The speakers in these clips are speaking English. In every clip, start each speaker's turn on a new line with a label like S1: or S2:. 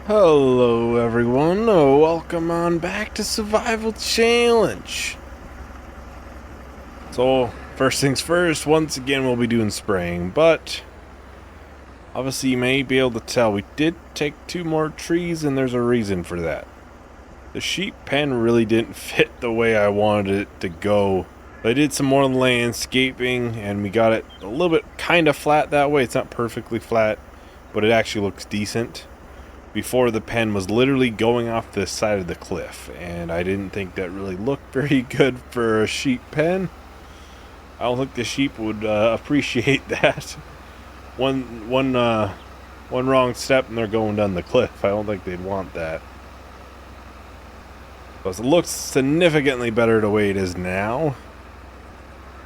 S1: Hello everyone, welcome on back to Survival Challenge. So, first things first, once again we'll be doing spraying, but obviously you may be able to tell we did take 2 more trees and there's a reason for that. The sheep pen really didn't fit the way I wanted it to go. I did some more landscaping and we got it a little bit kind of flat that way. It's not perfectly flat, but it actually looks decent. Before, the pen was literally going off the side of the cliff, and I didn't think that really looked very good for a sheep pen. I don't think the sheep would appreciate that. One wrong step and they're going down the cliff. I don't think they'd want that. Plus, it looks significantly better the way it is now.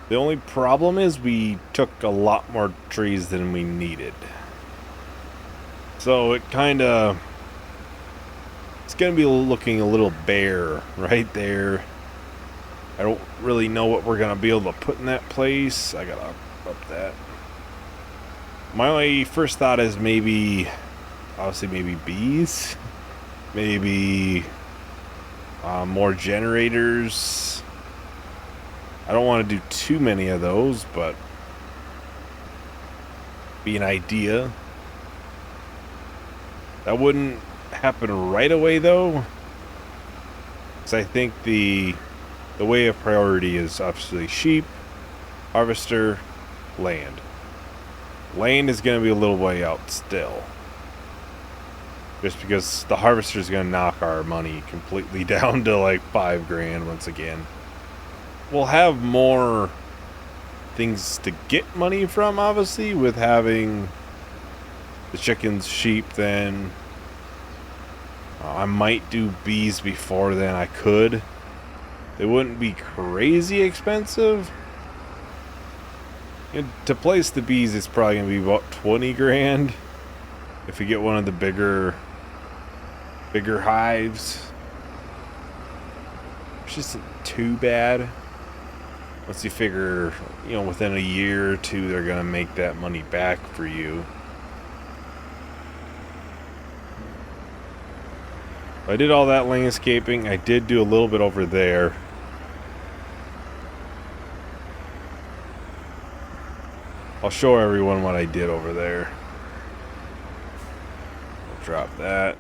S1: The only problem is we took a lot more trees than we needed. So it kind of, it's going to be looking a little bare right there. I don't really know what we're going to be able to put in that place. I got to up that. My first thought is maybe, obviously maybe bees. Maybe more generators. I don't want to do too many of those, but be an idea. That wouldn't happen right away, though, because I think the way of priority is obviously sheep, harvester, land. Land is going to be a little way out still, just because the harvester is going to knock our money completely down to like 5 grand once again. We'll have more things to get money from, obviously, with having the chickens, sheep, then I might do bees before then. I could. They wouldn't be crazy expensive. To place the bees, it's probably going to be about 20 grand if we get one of the bigger hives. Which isn't too bad. Once you figure, within a year or two, they're going to make that money back for you. I did all that landscaping. I did do a little bit over there. I'll show everyone what I did over there. I'll drop that.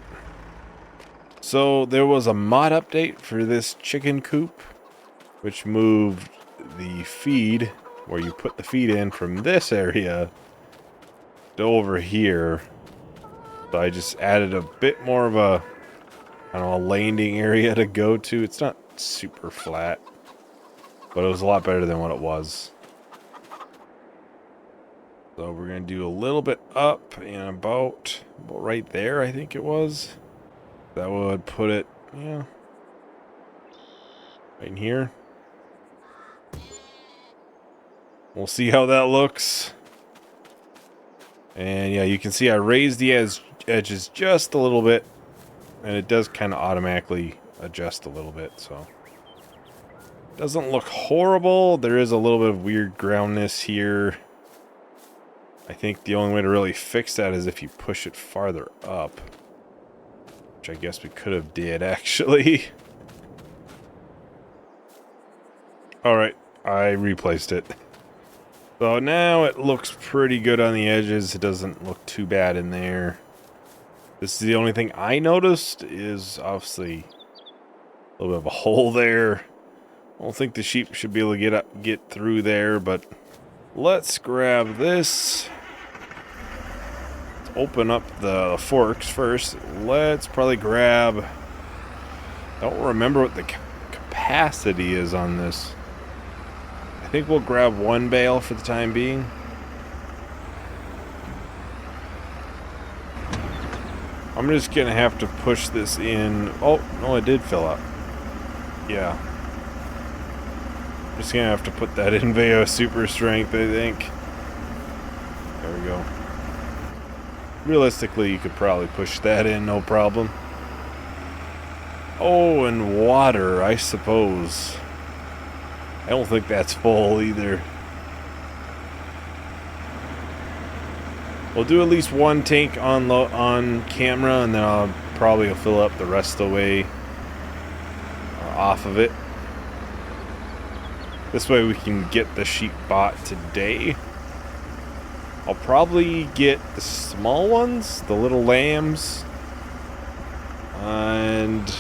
S1: So there was a mod update for this chicken coop, which moved the feed, where you put the feed in, from this area to over here. So I just added a bit more of a landing area to go to. It's not super flat, but it was a lot better than what it was. So we're going to do a little bit up and about right there, I think it was. That would put it, right in here. We'll see how that looks. And yeah, you can see I raised the edges just a little bit. And it does kind of automatically adjust a little bit, so. Doesn't look horrible. There is a little bit of weird groundness here. I think the only way to really fix that is if you push it farther up. Which I guess we could have did, actually. Alright, I replaced it. So now it looks pretty good on the edges. It doesn't look too bad in there. This is the only thing I noticed is obviously a little bit of a hole there. I don't think the sheep should be able to get through there, but let's grab this. Let's open up the forks first. Let's probably grab, I don't remember what the capacity is on this. I think we'll grab 1 bale for the time being. I'm just gonna have to push this in. Oh, no, it did fill up. Yeah. Just gonna have to put that in via super strength, I think. There we go. Realistically, you could probably push that in, no problem. Oh, and water, I suppose. I don't think that's full either. We'll do at least one tank on camera, and then I'll probably fill up the rest of the way off of it. This way we can get the sheep bought today. I'll probably get the small ones, the little lambs, and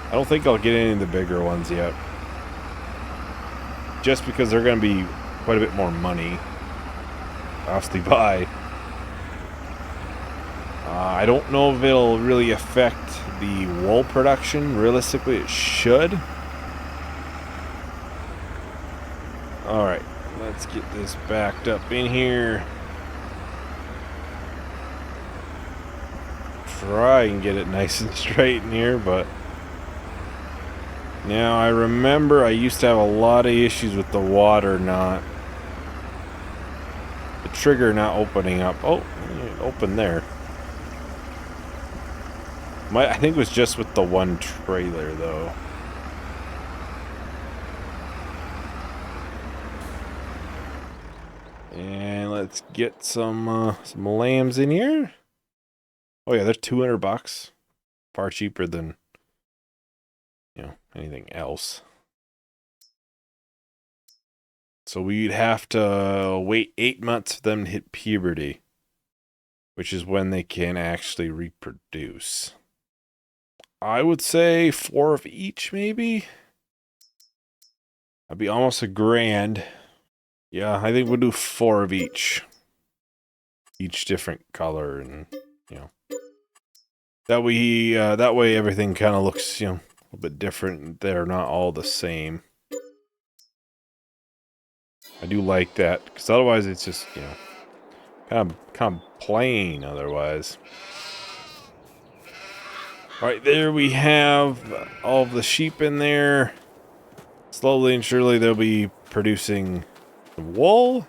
S1: I don't think I'll get any of the bigger ones yet. Just because they're going to be quite a bit more money. Obviously buy. I don't know if it'll really affect the wool production. Realistically, it should. Alright, let's get this backed up in here. Try and get it nice and straight in here, but now I remember I used to have a lot of issues with the water the trigger not opening up. Oh, it opened there. I think it was just with the one trailer though. And let's get some lambs in here. Oh yeah, they're $200. Far cheaper than, you know, anything else. So we'd have to wait 8 months for them to hit puberty, which is when they can actually reproduce. I would say 4 of each, maybe. That'd be almost $1,000. Yeah, I think we'll do 4 of each. Each different color, and you know, that way everything kind of looks, you know, a little bit different. They're not all the same. I do like that, because otherwise it's just, you know, kind of plain otherwise. Alright, there we have all of the sheep in there. Slowly and surely they'll be producing wool,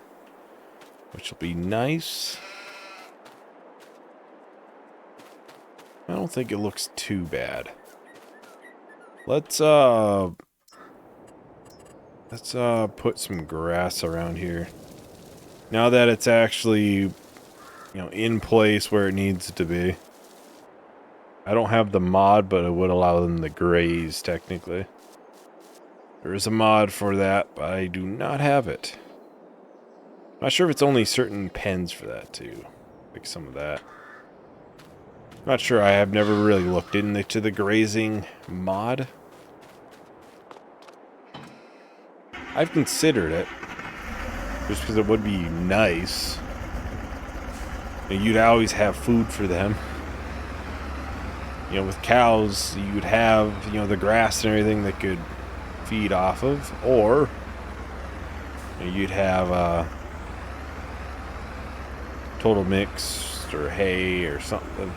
S1: which will be nice. I don't think it looks too bad. Let's put some grass around here. Now that it's actually, you know, in place where it needs to be. I don't have the mod, but it would allow them to graze, technically. There is a mod for that, but I do not have it. Not sure if it's only certain pens for that, too. Like some of that. Not sure, I have never really looked into the grazing mod. I've considered it. Just because it would be nice. And you'd always have food for them. You know, with cows, you'd have, you know, the grass and everything that could feed off of. Or, you know, you'd have total mix or hay or something.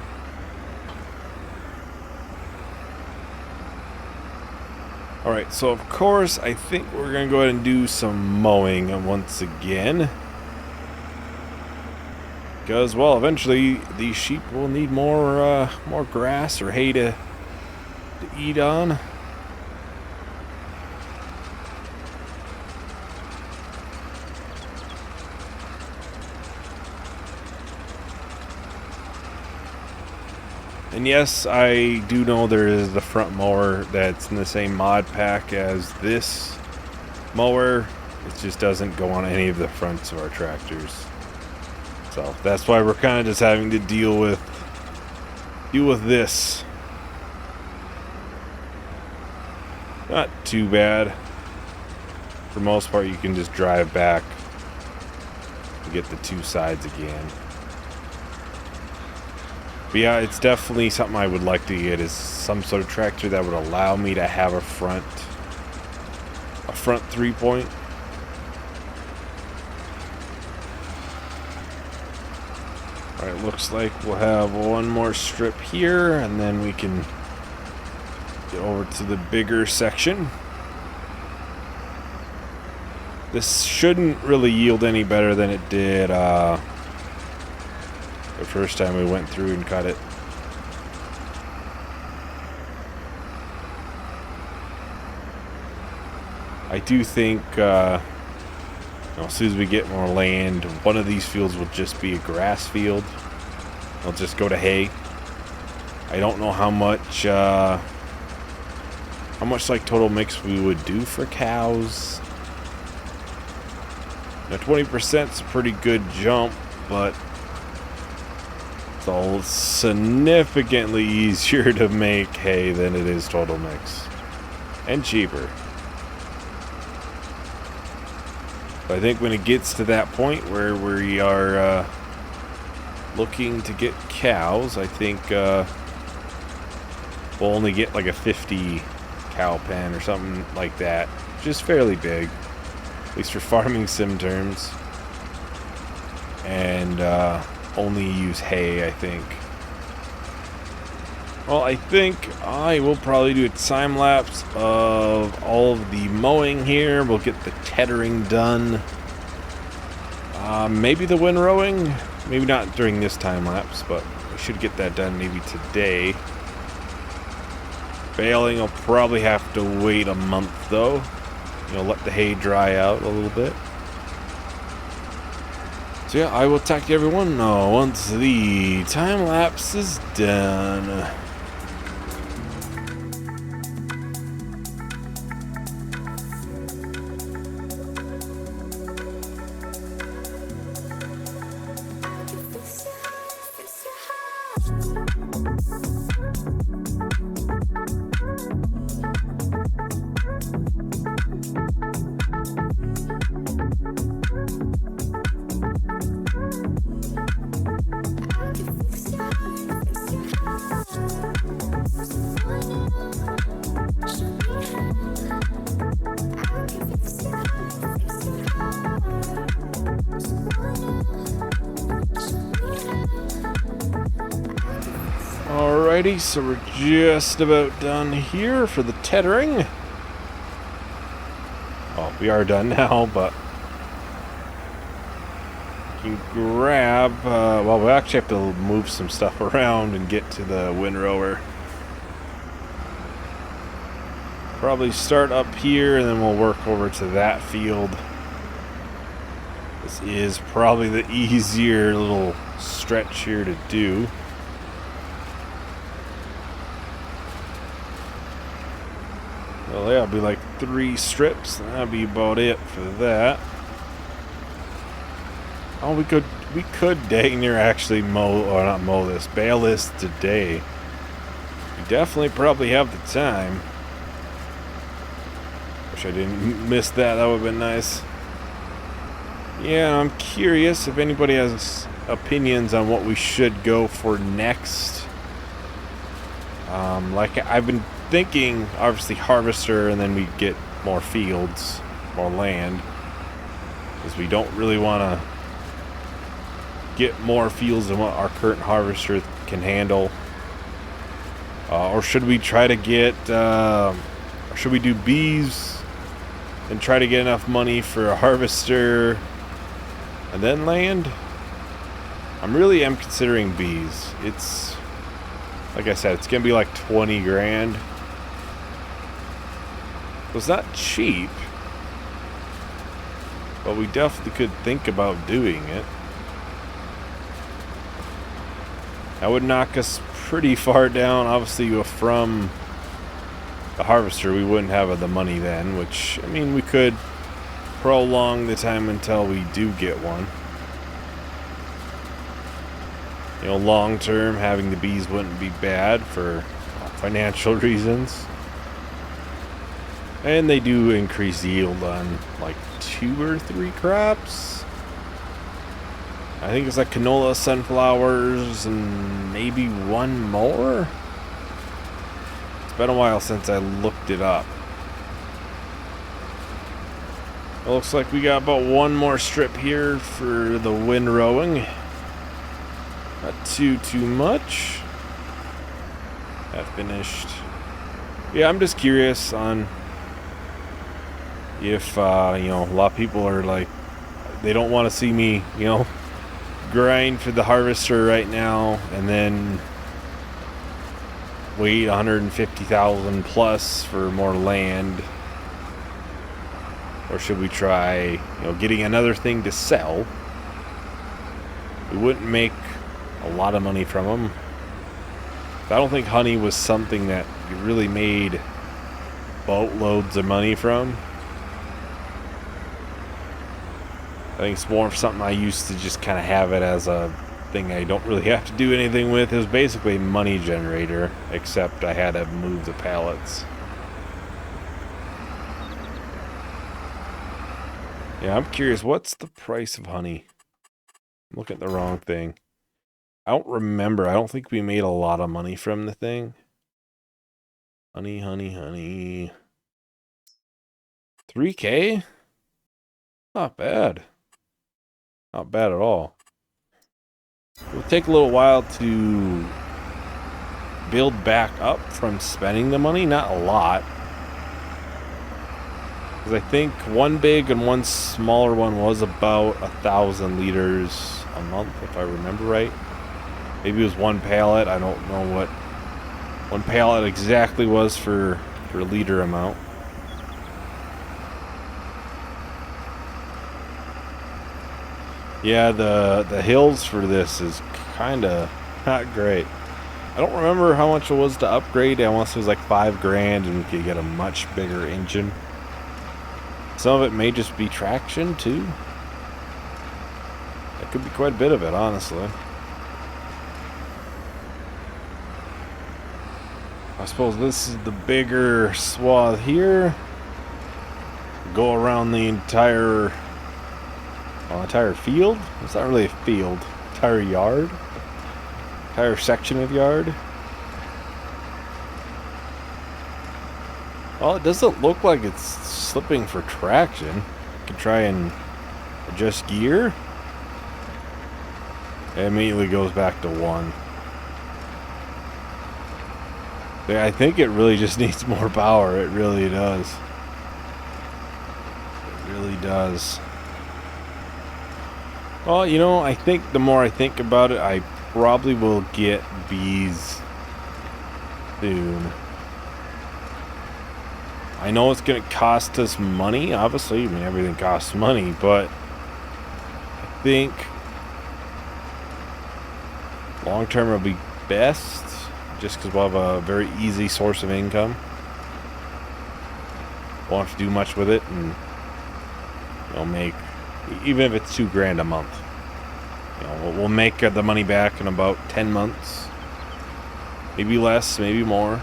S1: Alright, so of course, I think we're going to go ahead and do some mowing once again. Because, well, eventually these sheep will need more grass or hay to eat on. And yes, I do know there is the front mower that's in the same mod pack as this mower. It just doesn't go on any of the fronts of our tractors. So that's why we're kind of just having to deal with this. Not too bad. For the most part, you can just drive back and get the two sides again. But yeah, it's definitely something I would like to get, is some sort of tractor that would allow me to have a front 3-point. Alright, looks like we'll have one more strip here, and then we can get over to the bigger section. This shouldn't really yield any better than it did the first time we went through and cut it. I do think As soon as we get more land, one of these fields will just be a grass field. I'll just go to hay. I don't know how much like total mix we would do for cows. Now 20% is a pretty good jump, but it's all significantly easier to make hay than it is total mix, and cheaper. But I think when it gets to that point where we are looking to get cows, I think we'll only get like a 50 cow pen or something like that, which is fairly big, at least for farming sim terms, and only use hay, I think. Well, I think I will probably do a time lapse of all of the mowing here. We'll get the tethering done. Maybe the windrowing. Maybe not during this time lapse, but we should get that done maybe today. Baling will probably have to wait a month though. Let the hay dry out a little bit. So yeah, I will talk to everyone once the time lapse is done. Alrighty, so we're just about done here for the tethering. Oh, we are done now, but you can grab, well, we actually have to move some stuff around and get to the windrower. Probably start up here and then we'll work over to that field. This is probably the easier little stretch here to do. Well, yeah, it'll be like 3 strips, and that'll be about it for that. Oh, we could dang near actually bale this today. We definitely probably have the time. Wish I didn't miss that. That would have been nice. Yeah, I'm curious if anybody has opinions on what we should go for next. Like I've been thinking, obviously harvester, and then we get more fields, more land, because we don't really want to get more fields than what our current harvester can handle. Or should we try to get, or should we do bees and try to get enough money for a harvester and then land? I'm considering bees. It's, like I said, it's gonna be like 20 grand. It's not cheap, but we definitely could think about doing it. That would knock us pretty far down. Obviously, from the harvester, we wouldn't have the money then, which, I mean, we could prolong the time until we do get one. Long term, having the bees wouldn't be bad for financial reasons. And they do increase yield on like 2 or 3 crops. I think it's like canola, sunflowers, and maybe 1 more. It's been a while since I looked it up. It looks like we got about 1 more strip here for the windrowing. Not too much. That finished. Yeah, I'm just curious on if, a lot of people are like, they don't want to see me, grind for the harvester right now and then wait 150,000 plus for more land. Or should we try, getting another thing to sell? We wouldn't make a lot of money from them. I don't think honey was something that you really made boatloads of money from. I think it's more of something I used to just kind of have it as a thing I don't really have to do anything with. It was basically a money generator, except I had to move the pallets. Yeah, I'm curious, what's the price of honey? I'm looking at the wrong thing. I don't remember. I don't think we made a lot of money from the thing. Honey, honey, honey. 3K? Not bad. Not bad at all. It'll take a little while to build back up from spending the money. Not a lot. Because I think one big and one smaller one was about 1,000 liters a month, if I remember right. Maybe it was one pallet. I don't know what one pallet exactly was for liter amount. Yeah, the hills for this is kind of not great. I don't remember how much it was to upgrade. I want to say it was like $5,000 and we could get a much bigger engine. Some of it may just be traction too. That could be quite a bit of it, honestly. I suppose this is the bigger swath here. Go around the entire field. It's not really a field. Entire yard. Entire section of yard. Well, it doesn't look like it's slipping for traction. You can try and adjust gear. It immediately goes back to 1. Yeah, I think it really just needs more power. It really does. It really does. Well, I think the more I think about it, I probably will get bees soon. I know it's going to cost us money, obviously. I mean, everything costs money, but I think long term it'll be best just because we'll have a very easy source of income. Won't have to do much with it, and make, even if it's $2,000 a month, we'll make the money back in about 10 months, maybe less, maybe more.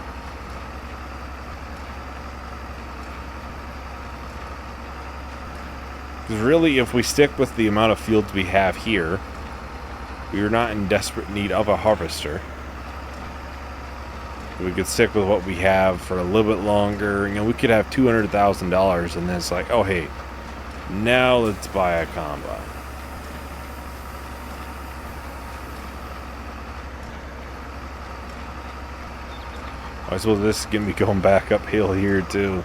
S1: Because really, if we stick with the amount of fields we have here, we are not in desperate need of a harvester. We could stick with what we have for a little bit longer. We could have $200,000 and then it's like, oh hey, now let's buy a combine. I suppose this is going to be going back uphill here too.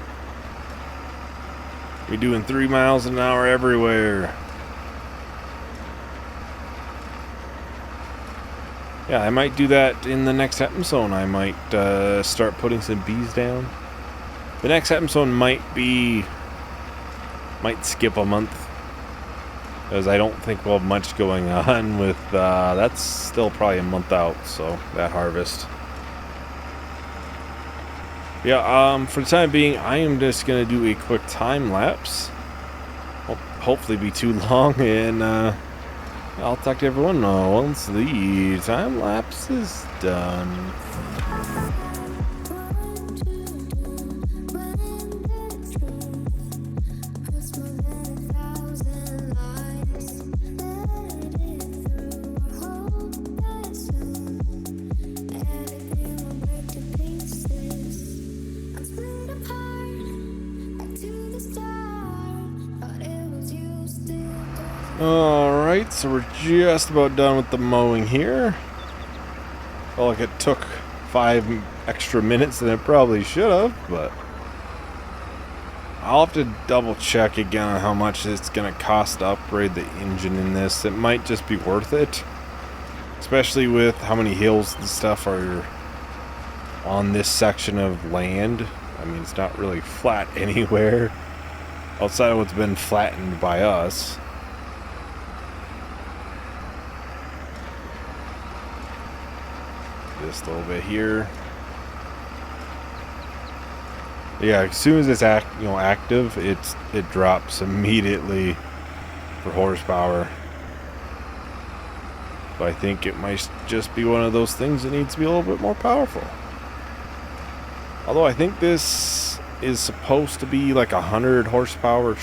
S1: We're doing 3 miles an hour everywhere. Yeah, I might do that in the next episode. I might start putting some bees down. The next episode might skip a month, because I don't think we'll have much going on with that's still probably a month out, so that harvest. Yeah, for the time being, I am just gonna do a quick time lapse. Won't hopefully be too long, and I'll talk to everyone once the time lapse is done. Alright, so we're just about done with the mowing here. Felt like it took 5 extra minutes than it probably should have, but I'll have to double check again on how much it's going to cost to upgrade the engine in this. It might just be worth it, especially with how many hills and stuff are on this section of land. I mean, it's not really flat anywhere. outside of what's been flattened by us. Just a little bit here. Yeah, as soon as it's active, it drops immediately for horsepower. So I think it might just be one of those things that needs to be a little bit more powerful. Although I think this is supposed to be like 100 horsepower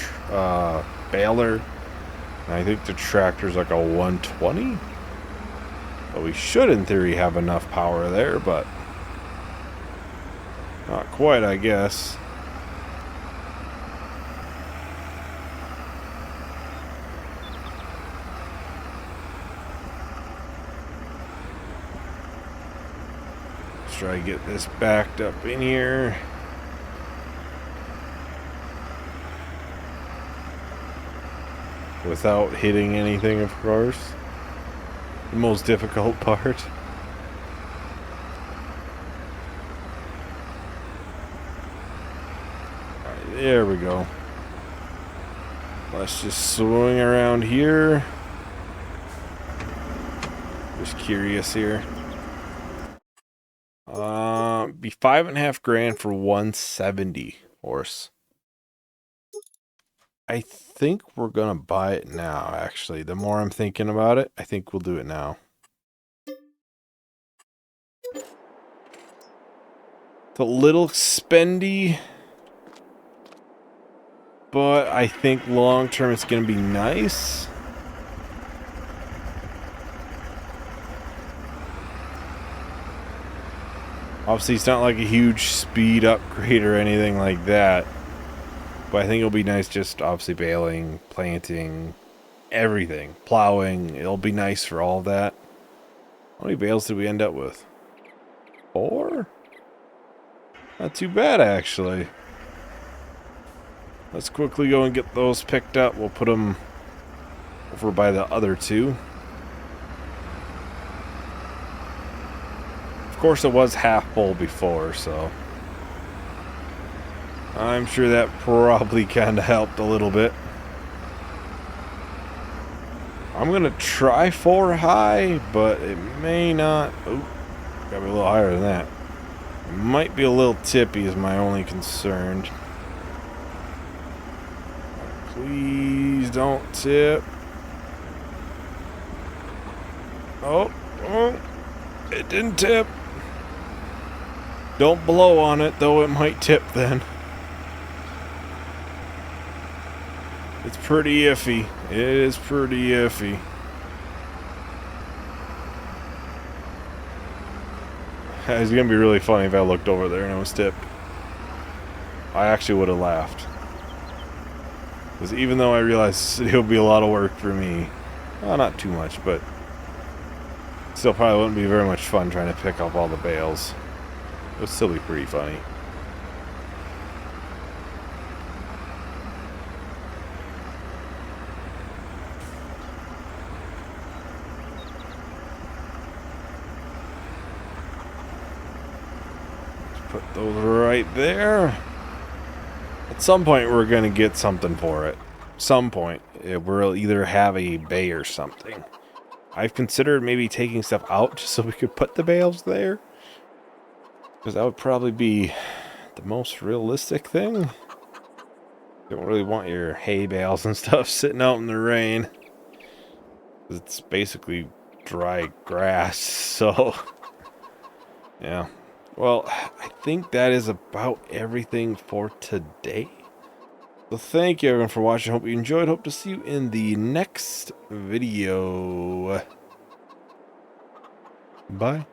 S1: baler. And I think the tractor's like a 120. So we should, in theory, have enough power there, but not quite, I guess. Let's try to get this backed up in here. Without hitting anything, of course. The most difficult part. Alright, there we go. Let's just swing around here. Just curious here. Be $5.5 grand for 170 horse. I think we're gonna buy it now, actually. The more I'm thinking about it, I think we'll do it now. It's a little spendy, but I think long term it's gonna be nice. Obviously, it's not like a huge speed upgrade or anything like that. But I think it'll be nice just obviously baling, planting, everything. Plowing. It'll be nice for all of that. How many bales did we end up with? 4? Not too bad, actually. Let's quickly go and get those picked up. We'll put them over by the other two. Of course, it was half full before, so I'm sure that probably kind of helped a little bit. I'm going to try 4 high, but it may not. Oh, gotta be a little higher than that. It might be a little tippy is my only concern. Please don't tip. Oh, it didn't tip. Don't blow on it, though it might tip then. It's pretty iffy. It is pretty iffy. It's gonna be really funny if I looked over there and it was tipped. I actually would have laughed. Because even though I realize it'll be a lot of work for me, well, not too much, but still probably wouldn't be very much fun trying to pick up all the bales. It would still be pretty funny. Put those right there. At some point, we're going to get something for it. Some point. We'll either have a bay or something. I've considered maybe taking stuff out just so we could put the bales there. Because that would probably be the most realistic thing. You don't really want your hay bales and stuff sitting out in the rain. It's basically dry grass, so yeah. Well, I think that is about everything for today. So thank you everyone for watching. Hope you enjoyed. Hope to see you in the next video. Bye.